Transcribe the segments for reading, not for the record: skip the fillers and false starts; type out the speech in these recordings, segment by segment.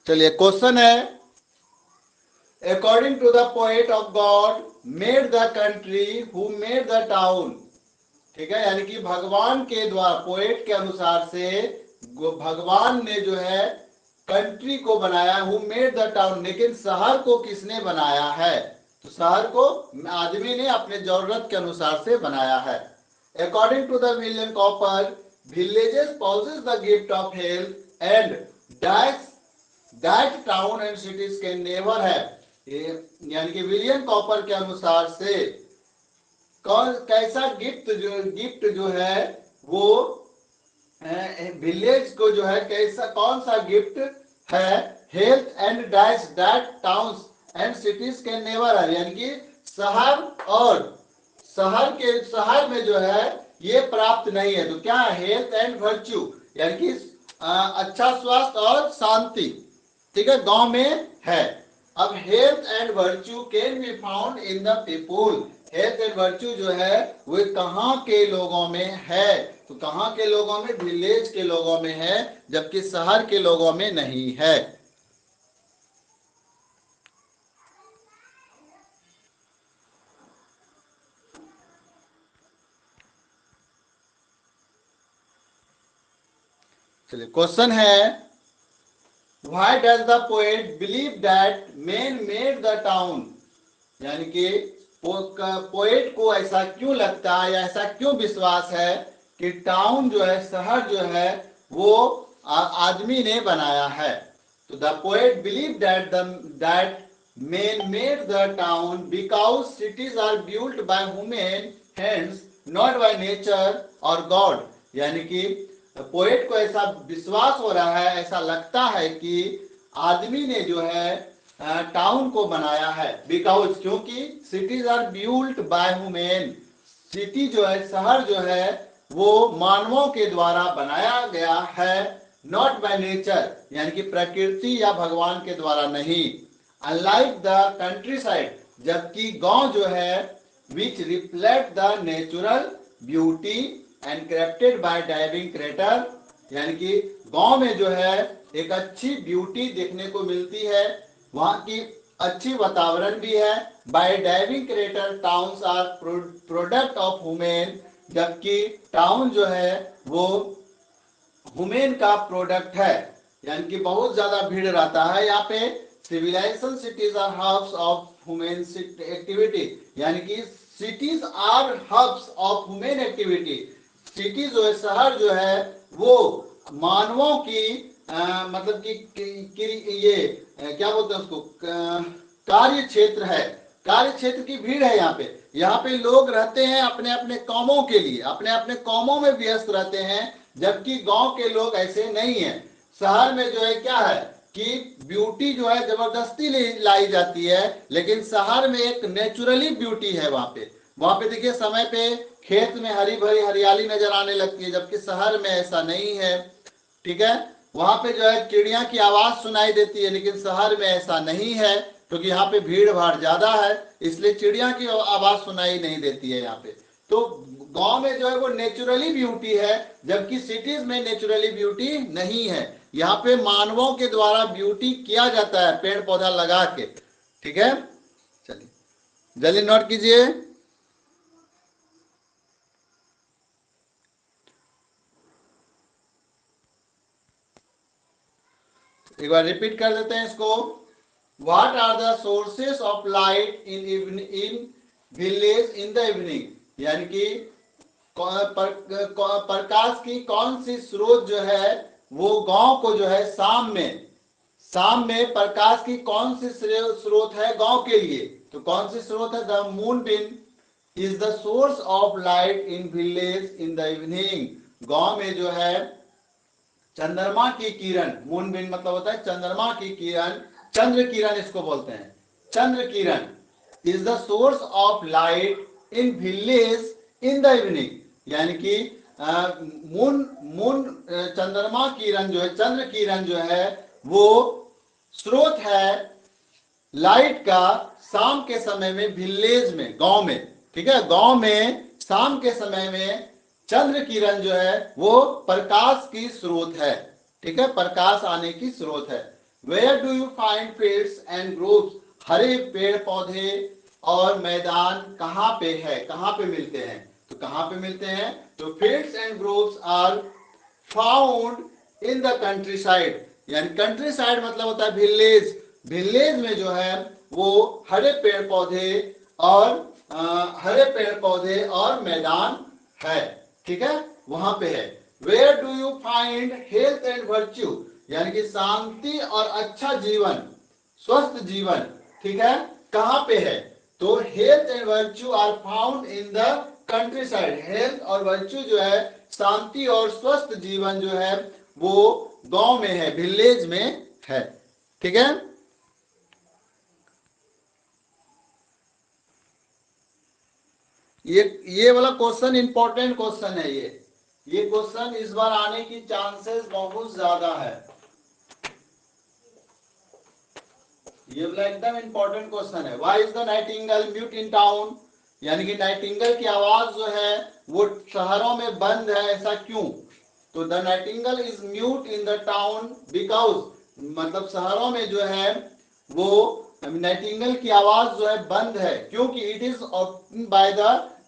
चलिए क्वेश्चन है, according to the poet of God made the country who made the town. ठीक है, यानी कि भगवान के द्वारा, पोएट के अनुसार से भगवान ने जो है कंट्री को बनाया, हु मेड द टाउन, लेकिन शहर को किसने बनाया है? तो शहर को आदमी ने अपने जरूरत के अनुसार से बनाया है। According to the William Cowper villages possess the gift of health and that town and cities can never have. यानी कि विलियम कॉपर के अनुसार से कौन कैसा गिफ्ट जो है वो विलेज को जो है कैसा, कौन सा गिफ्ट है? Health and that towns and cities can never है, यानी कि शहर और शहर में जो है ये प्राप्त नहीं है। तो क्या है? हेल्थ एंड वर्च्यू, यानी कि अच्छा स्वास्थ्य और शांति, ठीक है, गांव में है। अब health and virtue can be found in the people. Health and virtue जो है वो कहाँ के लोगों में है? तो कहाँ के लोगों में? विलेज के लोगों में है, जबकि शहर के लोगों में नहीं है। चलिए क्वेश्चन है, Why does the poet believe that man made the town? यानी कि पोएट को ऐसा क्यों लगता है या ऐसा क्यों विश्वास है कि टाउन जो है, शहर जो है वो आदमी ने बनाया है? तो the poet believe that man made the town because cities are built by human hands not by nature और गॉड। यानी कि पोएट को ऐसा विश्वास हो रहा है, ऐसा लगता है कि आदमी ने जो है टाउन को बनाया है, बिकॉज क्योंकि cities are built by human. City जो है, शहर जो है वो मानवों के द्वारा बनाया गया है, नॉट बाय नेचर, यानी कि प्रकृति या भगवान के द्वारा नहीं। अनलाइक द कंट्री साइड, जबकि गांव जो है which reflect the natural beauty and crafted by diving creator, यानी कि गांव में जो है एक अच्छी ब्यूटी देखने को मिलती है, वहां की अच्छी वातावरण भी है। By diving creator towns are product of human, जबकि टाउन जो है वो ह्यूमन का प्रोडक्ट है, यानी कि बहुत ज्यादा भीड़ रहता है यहाँ पे। Civilisation cities are hubs of human activity, यानी कि cities are hubs of human activity. City जो है, शहर जो है वो मानवों की मतलब कि ये क्या बोलते हैं उसको, कार्य क्षेत्र है, कार्य क्षेत्र की भीड़ है यहाँ पे। यहाँ पे लोग रहते हैं अपने अपने कामों के लिए, अपने अपने कामों में व्यस्त रहते हैं, जबकि गांव के लोग ऐसे नहीं है। शहर में जो है क्या है कि ब्यूटी जो है जबरदस्ती लाई जाती है, लेकिन शहर में एक नेचुरली ब्यूटी है। वहां पे देखिए समय पे खेत में हरी भरी हरियाली नजर आने लगती है, जबकि शहर में ऐसा नहीं है। ठीक है, वहां पे जो है चिड़िया की आवाज सुनाई देती है, लेकिन शहर में ऐसा नहीं है, क्योंकि यहाँ पे भीड़ भाड़ ज्यादा है, इसलिए चिड़िया की आवाज सुनाई नहीं देती है यहाँ पे। तो गांव में जो है वो नेचुरली ब्यूटी है, जबकि सिटीज में नेचुरली ब्यूटी नहीं है। यहाँ पे मानवों के द्वारा ब्यूटी किया जाता है, पेड़ पौधा लगा के। ठीक है, चलिए जल्दी नोट कीजिए। एक बार रिपीट कर देते हैं इसको। What are the sources of light in village in the evening? यानी कि प्रकाश की कौन सी स्रोत जो है वो गांव को जो है शाम में प्रकाश की कौन सी स्रोत है गांव के लिए? तो कौन सी स्रोत है? The moonbeam is the source of light in village in the evening. गांव में जो है चंद्रमा की किरण, मूनबीन मतलब होता है चंद्रमा की किरण, चंद्र किरण इसको बोलते हैं, चंद्र किरण is the source of light in village in the evening. यानी कि मून चंद्रमा किरण जो है, चंद्र किरण जो है वो स्रोत है लाइट का शाम के समय में विलेज में, गांव में। ठीक है, गांव में शाम के समय में चंद्र किरण जो है वो प्रकाश की स्रोत है। ठीक है, प्रकाश आने की स्रोत है। Where do you find fields and groups, हरे पेड़ पौधे और मैदान कहाँ पे है, कहाँ पे मिलते हैं, तो कहाँ पे मिलते हैं, तो fields and groups are found in the countryside, यानी कंट्री साइड मतलब होता है विलेज, विलेज में जो है वो हरे पेड़ पौधे और हरे पेड़ पौधे और मैदान है, ठीक है, वहां पे है। Where do you find health and virtue, यानी कि शांति और अच्छा जीवन, स्वस्थ जीवन, ठीक है, कहां पे है, तो health and virtue are found in the countryside, health और वर्च्यू जो है, शांति और स्वस्थ जीवन जो है वो गांव में है, विलेज में है, ठीक है। ये वाला क्वेश्चन इंपॉर्टेंट क्वेश्चन है, ये क्वेश्चन इस बार आने की चांसेस बहुत ज्यादा है, ये वाला एकदम इंपॉर्टेंट क्वेश्चन है। Why is the Nightingale mute in town, यानी कि नाइटिंगेल की आवाज जो है वो शहरों में बंद है, ऐसा क्यों, तो the Nightingale is mute in the town because, मतलब शहरों में जो है वो नाइटिंगेल की आवाज जो है बंद है, क्योंकि it is obtained by the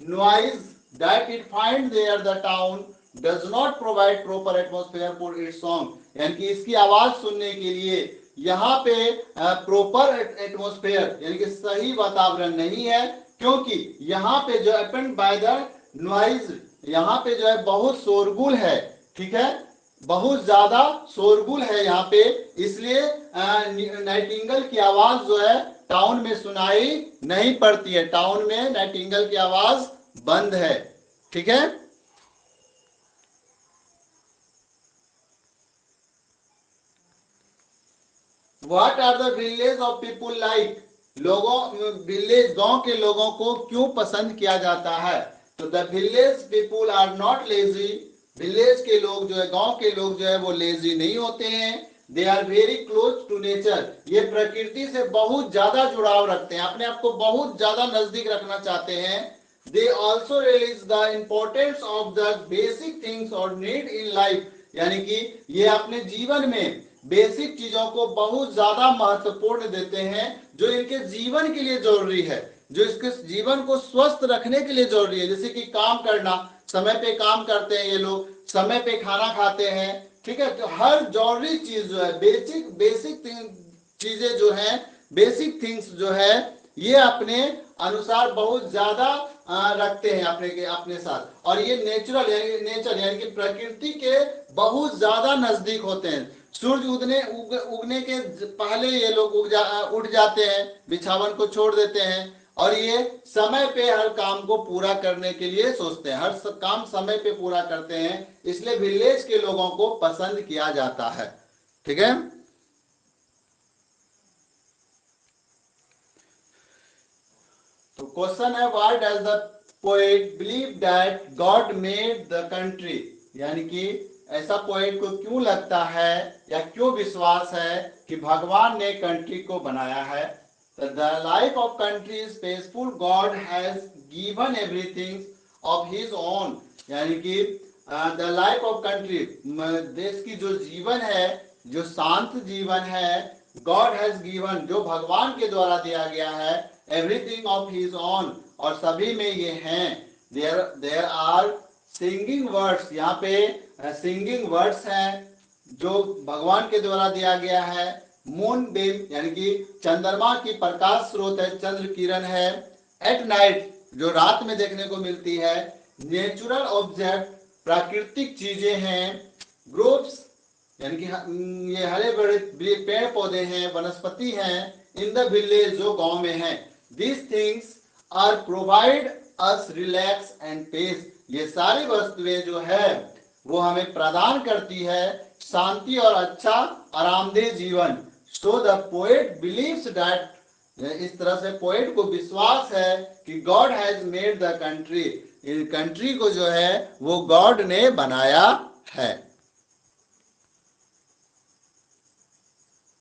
noise that it find there, the town does not provide proper atmosphere for its song, यानी कि इसकी आवाज सुनने के लिए यहाँ पे प्रॉपर एटमॉस्फेयर यानी कि सही वातावरण नहीं है, क्योंकि यहाँ पे जो अपेंड बाय द नॉइज, यहाँ पे जो है बहुत शोरगुल है, ठीक है, बहुत ज्यादा शोरगुल है यहाँ पे, इसलिए नाइटिंगेल की आवाज जो है टाउन में सुनाई नहीं पड़ती है, टाउन में नाइटिंगेल की आवाज बंद है, ठीक है। What are the village of people like, लोगों विलेज गांव के लोगों को क्यों पसंद किया जाता है, तो the village people are not lazy, village के लोग जो है, गांव के लोग जो है वो लेजी नहीं होते हैं, they are very close to nature, ये प्रकृति से बहुत ज्यादा जुड़ाव रखते हैं, अपने आप को बहुत ज्यादा नजदीक रखना चाहते हैं, they also realise the importance of the basic things और नीड इन लाइफ, यानी कि ये अपने जीवन में बेसिक चीजों को बहुत ज्यादा महत्वपूर्ण देते हैं जो इनके जीवन के लिए जरूरी है, जो इसके जीवन को स्वस्थ रखने के लिए जरूरी है, जैसे कि काम करना, समय पे काम करते हैं ये लोग, समय पे खाना खाते हैं, ठीक है, तो हर जरूरी चीज जो है, बेसिक चीजें जो है, बेसिक थिंग्स जो है ये अपने अनुसार बहुत ज्यादा रखते हैं अपने साथ, और ये नेचुरल यानी कि प्रकृति के बहुत ज्यादा नजदीक होते हैं, सूरज उगने के पहले ये लोग उठ जाते हैं, बिछावन को छोड़ देते हैं, और ये समय पे हर काम को पूरा करने के लिए सोचते हैं, हर काम समय पे पूरा करते हैं, इसलिए विलेज के लोगों को पसंद किया जाता है, ठीक है। तो क्वेश्चन है why does the poet believe that God made the country, यानी कि ऐसा पोएट को क्यों लगता है या क्यों विश्वास है कि भगवान ने कंट्री को बनाया है, the life of country is peaceful, God has given everything of his own, यानी कि द लाइफ ऑफ कंट्री, देश की जो जीवन है, जो शांत जीवन है, गॉड हैज गिवन, जो भगवान के द्वारा दिया गया है, एवरीथिंग ऑफ हिज ओन, और सभी में ये हैं, देयर आर सिंगिंग वर्ड्स, यहाँ पे सिंगिंग वर्ड्स हैं जो भगवान के द्वारा दिया गया है, मून बीम यानी कि चंद्रमा की प्रकाश स्रोत है, चंद्र किरण है, एट नाइट जो रात में देखने को मिलती है, नेचुरल ऑब्जेक्ट प्राकृतिक चीजें हैं, ग्रुप्स यानी कि ये हरे बड़े पेड़ पौधे हैं, वनस्पति हैं, इन द विलेज जो गांव में है, these things are provide us relax and peace, ये सारी वस्तुएं जो है वो हमें प्रदान करती है शांति और अच्छा आरामदेह जीवन। So the poet believes that, इस तरह से पोएट को विश्वास है कि God has made the country, इस कंट्री को जो है वो गॉड ने बनाया है।